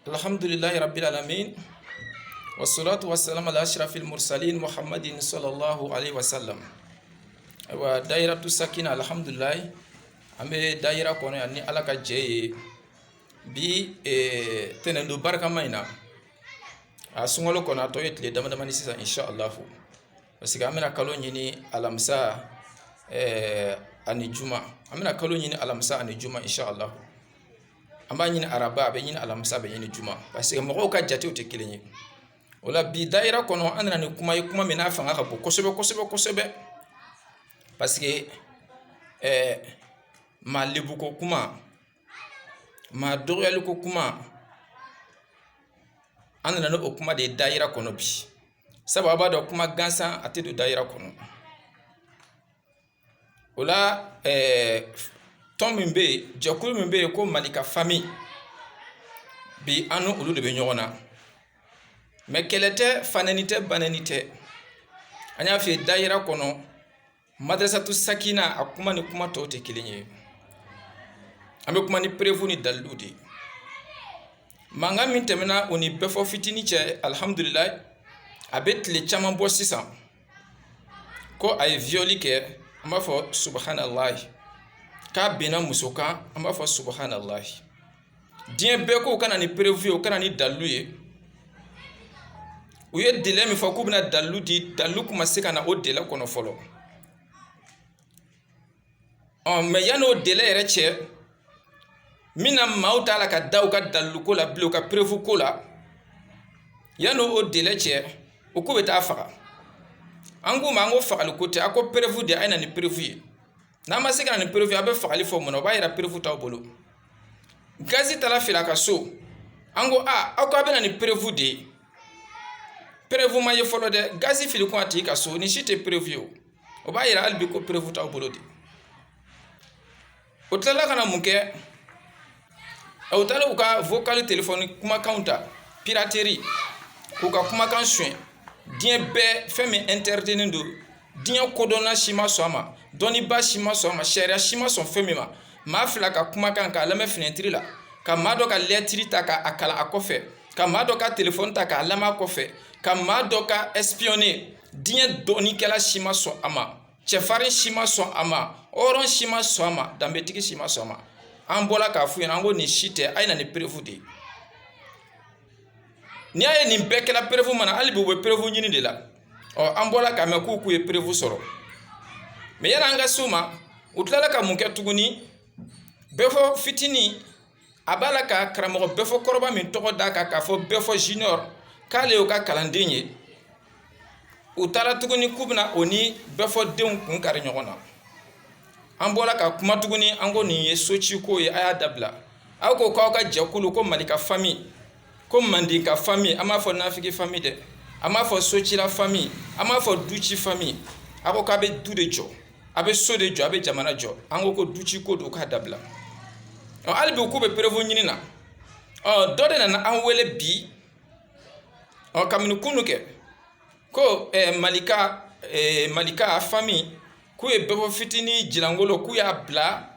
Alhamdulillahi Rabbil Alamin. Wassalatu wassalamu ala ashrafil mursalin Muhammadin sallallahu alaihi wasallam. Wa dairatu sakina alhamdulillah. Ambe daira kono ya ni alaka jeye bi tenendo baraka maina. A sungolo kono to yetle dama ni sisa inshallah. Parce que amena kalo nyini alamsa ani juma. Amena kalo nyini alamsa ani juma inshallah. Amba nyini araba be nyini alamsa be nyini juma. Parce que moko ka jate o te kelenye. Ola bi daira kono andana ni kuma mena fanga ka bo kosebe. Parce que ma lebu ko kuma ma doryal ko kuma andana no kuma de daira kono bi. Sababa do kuma gansa ate do daira kono. Ola tom mbe jakulu mbe ko malika famille bi anu ulu de be nyona me kelete fananite bananite anya fi daira kono madrasatu sakina akuma ni kuma to te kilinye ambe kuma ni prevu ni daludi manga min temena oni befo fitini che alhamdulillah abet le chama bo sisa ko ay violi ke amba fo subhanallah ka bena musoka amba fo subhanallah dien beko kana ni prevu kana ni daluye uye dele mi fa kubna daludi dalu kuma seka na o dele kono folo me yano dele reche mina mauta la ka daw ka dalu ko la blo ka prevu ko la yano o dele che o ko beta faga angu mango faga ko te ako prevu de aina ni prevu na ma seka na ni prevu abe faga li fo mono ba ira prevu taw bolo gazi tala fila ka so ango ako abe na ni prevu de prevu ma ye folo de gazi fili ko ati ka so ni shite prevu o ba ira albi ko prevu taw bolo de o tala kana munke o tala uka vocal téléphone kuma counter piraterie uka kuma kan soin dien be femme interdit do dien kodona shima soma doni ba shima soma sharia shima son femme ma fila ka kuma kan ka lama fenêtre la ka mado ka lettre ta ka akala akofe ka mado ka téléphone ta ka lama akofe ka mado ka espionner dien doni kala shima so ama chefari shima so ama oron shima so ama dambetiki shima so ama ambola ka fu yana ngo ni shite aina ni prevu de ni aye ni bekela prevu mana alibu be prevu nyini de la o ambola ka me ku e prevu soro me yana nga suma utlala ka munke tuguni befo fitini abala ka kramo befo koroba min toko daka ka fo befo junior kale o ka kalandinye utala tuguni kubna oni befo deun kun kare nyogona ambola ka kuma tuguni ango ni yesochi ko ye aya dabla ako ka jakulu ko malika famille ko mandinka famille ama fo nafiki famille de ama fo sochi la famille ama fo duchi famille ako ka be dude jo abe so de jo abe jamana jo ango ko duchi ko do ka dabla o albi ko be prevu nyini na o dode na an wele bi o kaminu kunuke ko malika famille ku e befo fitini jilangolo ku ya bla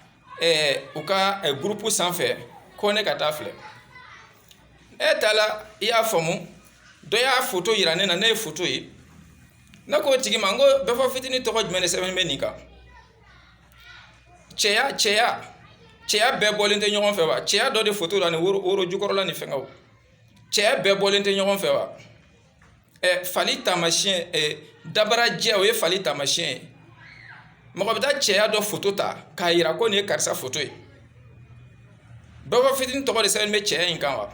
uka groupe sanfɛ ko ne ka tafle tala ya famu do ya photo yirane na ne photo yi nako tigi mango befo fitini to jmene seben menika cheya be bolente ñogon fe wa cheya do de photo la ne woro jukoro la ni fengaw cheya be bolente ñogon fe wa fali tamachien dabara je o ye fali tamachien mako bita cheya do photo ta ka yira ko ne karsa photo yi befo fitini to de seben me cheya in kan wa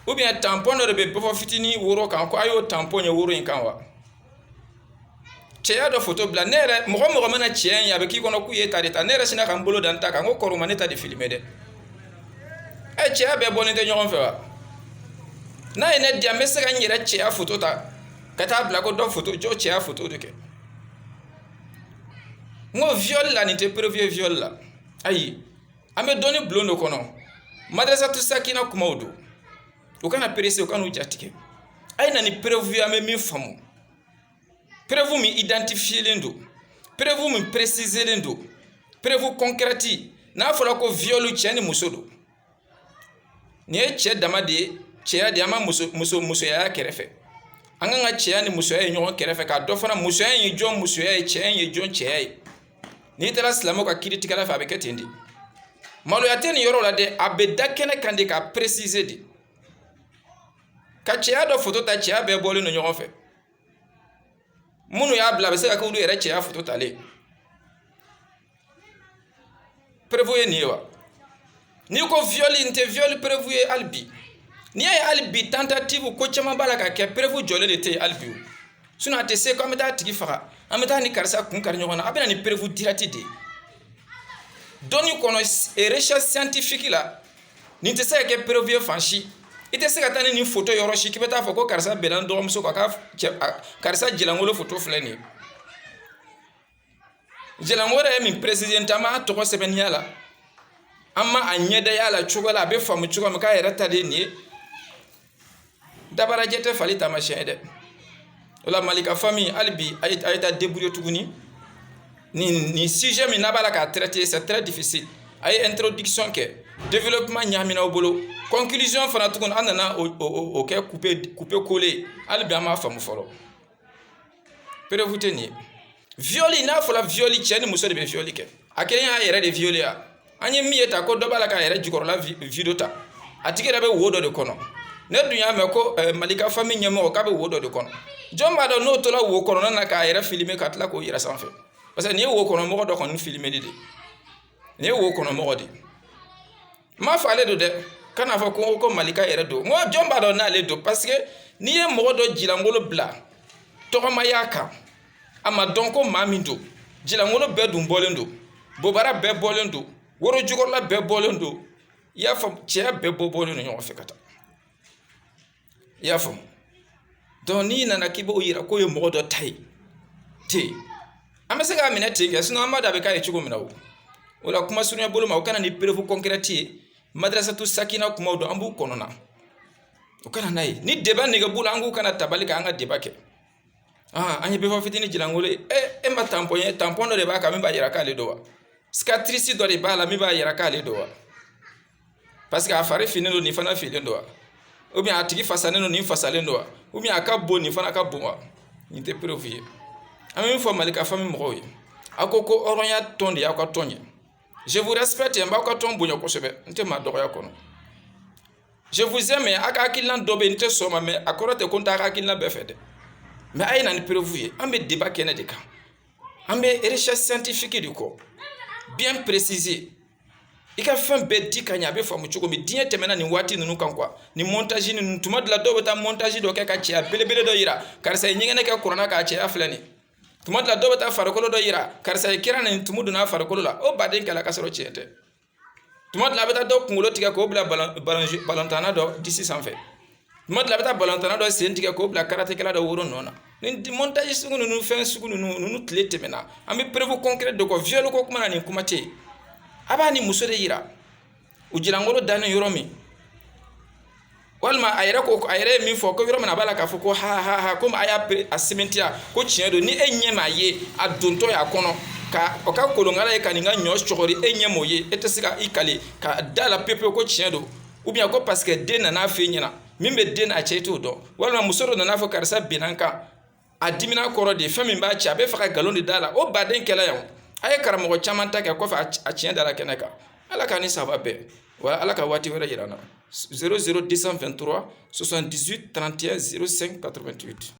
ou bien tampon do be befo fitini woro kan ko ayo tampon ye woro in kan wa cheya do photo bla nere mogo mana cheya ya be ki kono ku ye tarita nere sina kan bolo dan ta kan ko koro maneta de filmer de cheya be bonete ñogon fe wa na ene dia me se kan yira cheya photo ta kata bla ko do photo jo cheya photo de ke ngo viol la ni te prévu viol la ayi ame doni blondo kono madrasa tu sakina kuma odo ukana perese ukana ujatike ayi na ni prévu ame mi famu prévu mi identifier lendo prévu mi préciser lendo prévu concrèti na fola ko violu cheni musodo ni ye cɛ dama de ye cɛya de an ma musoya kɛrɛfɛ an kan ka cɛya ni musoya ye ɲɔgɔn kɛrɛfɛ k'a dɔ fana musoya ye jɔn musoya ye cɛya ye jɔn cɛya ye n'i taara silamɛw ka kiiri tigɛla fɛ a bɛ kɛ ten de maloya tɛ nin yɔrɔ la dɛ a bɛ da kɛnɛ kan de k'a préciser de ka cɛya dɔ photo ta cɛya bɛɛ bɔlen don ɲɔgɔn fɛ minnu y'a bila a bɛ se ka kɛ olu yɛrɛ cɛya photo talen prévu ye nin ye wa n'i ko viol n tɛ viol prévu ye hali bi n'i y'a ye hali bi tentative ko caman b'a la ka kɛ prévu jɔlen de tɛ yen hali bi o sinon a tɛ se ko an bɛ taa tigi faga an bɛ taa ni karisa kun kari ɲɔgɔn na a bɛ na ni prévu direct de ye dɔnni kɔnɔ recherche scientifique la nin tɛ se ka kɛ prévu ye fan si i tɛ se ka taa ni nin photo yɔrɔ si k'i bɛ taa fɔ ko karisa bɛnna n dɔgɔmuso kan karisa jɛlankolon photo filɛ nin ye jɛlankolon yɛrɛ ye min préciser n tɛ an b'a tɔgɔ sɛbɛnniya la an ma a ɲɛdaya la cogo la a bɛ faamu cogo min k'a yɛrɛ ta de ye nin ye dabarajɛ tɛ fali taamasiyɛn ye dɛ o la Mali ka famille hali bi a ye taa débrouiller tuguni ni sujet min n'a b'a la k'a traiter c'est très difficile a ye introduction kɛ développement ɲagamina aw bolo conclusion fana tuguni an nana o kɛ couper coller hali bi an m'a faamu fɔlɔ prévu tɛ nin ye violi n'a fɔra violi cɛ ni muso de bɛ violi kɛ a kelen y'a yɛrɛ de violi ya an ye min ye ta ko dɔ b'a la k'a yɛrɛ jukɔrɔla video ta a tigi yɛrɛ bɛ wo dɔ de kɔnɔ ne dun y'a mɛn ko Mali ka famille ɲɛmɔgɔ k'a bɛ wo dɔ de kɔnɔ jɔn b'a dɔn n'o tola wo kɔnɔna na k'a yɛrɛ filmer ka tila k'o yɛrɛ sanfɛ parce que nin ye wo kɔnɔ mɔgɔ dɔ kɔni filmer de nin ye wo kɔnɔ mɔgɔ de m'a fɔ ale don dɛ kan'a fɔ ko Mali ka yɛrɛ don moi jɔn b'a dɔn n'ale don parce que n'i ye mɔgɔ dɔ jilangolo bila tɔgɔmaya kan a ma dɔn ko maa min don jilangolo bɛɛ dun bɔlen don bobara bɛɛ bɔlen don woro jukɔrɔla bɛɛ bɔlen don i y'a faamu cɛya bɛɛ bɔlen don ɲɔgɔn fɛ ka taa i y'a faamu donc n'i nana k'i b'o yira k'o ye mɔgɔ dɔ ta ye ten an bɛ se k'a minɛ ten kɛ sinon an b'a dɔn a bɛ k'a ye cogo min na o la kuma surunya bolo ma o kana ni prévu concrète ye madrasatu sakina kumaw don an b'u kɔnɔna o kana n'a ye ni débat nɛgɛbu la an k'u kana tabali kɛ an ka débat kɛ an ye bɛɛ fɔ fitini jilangolo ye e ma tampon ye tampon dɔ de b'a kan min b'a yira k'ale don wa cicatrice dɔ de b'a la min b'a yira k'ale don wa parce que a fari finnen don nin fana finnen don wa ou bien a tigi fasalen don nin fasalen don wa ou bien a ka bon nin fana ka bon wa nin tɛ prévu ye an bɛ min fɔ Mali ka famille mɔgɔw ye a ko hɔrɔnya tɔn de y'aw ka tɔn ye je vous respecte n b'aw ka tɔn bonya kosɛbɛ n tɛ maa dɔgɔya kɔnɔ je vous aime a ka hakilina dɔ bɛ yen n tɛ sɔn ma mais a kɔrɔ tɛ ko n t'a ka hakilina bɛɛ fɛ dɛ mais a ye na ni prévu ye an bɛ débat kɛnɛ de kan an bɛ recherche scientifique de kɔ bien préciser i ka fɛn bɛɛ di ka ɲɛ a bɛ faamu cogo min diɲɛ tɛmɛna nin waati ninnu kan quoi ni montage ninnu tuma dɔ la dɔw bɛ taa montage dɔ kɛ ka cɛya belebele dɔ yira karisa ye ɲɛgɛnɛ kɛ kuranna k'a cɛya filɛ nin tuma dɔ la dɔw bɛ taa farikolo dɔ yira karisa ye kira nin tumu donna farikolo la o baden kɛla ka sɔrɔ tiɲɛ tɛ tuma dɔ la a bɛ taa dɔw kunkolo tigɛ k'o bila balontanna dɔ disi sanfɛ tuma dɔ la a bɛ taa balontanna dɔ sen tigɛ k'o bila karatekɛla dɔ woro nɔ na ni montage sugu ninnu fɛn sugu ninnu tile tɛmɛna an bɛ prévu concret de kɔ viol ko kuma na nin kuma tɛ yen a b'a ni muso de yira u jilangolo dannen yɔrɔ min walima a yɛrɛ ye min fɔ ko yɔrɔ min a b'a la k'a fɔ ko ha komi a y'a sɛmɛntiya ko tiɲɛ don ni e ɲɛ m'a ye a dontɔ y'a kɔnɔ ka o ka kolonkala ye ka nin ka ɲɔ cɔgɔri e ɲɛ m'o ye e tɛ se ka i kale ka da la pepewu ko tiɲɛ don ou bien ko parce que den nan'a f'e ɲɛna min bɛ den n'a cɛ i t'o dɔn walima muso dɔ nan'a fɔ karisa binna n kan a dimina kɔrɔ de fɛn min b'a cɛ a bɛ fɛ ka nkalon de da la o baden kɛla yan a ye karamɔgɔ caman ta kɛ kɔfɛ a tiɲɛ dara kɛnɛ kan ala k'a ni saba bɛɛ wa ala ka waati wɛrɛ yira n na 00223 78 31 05 88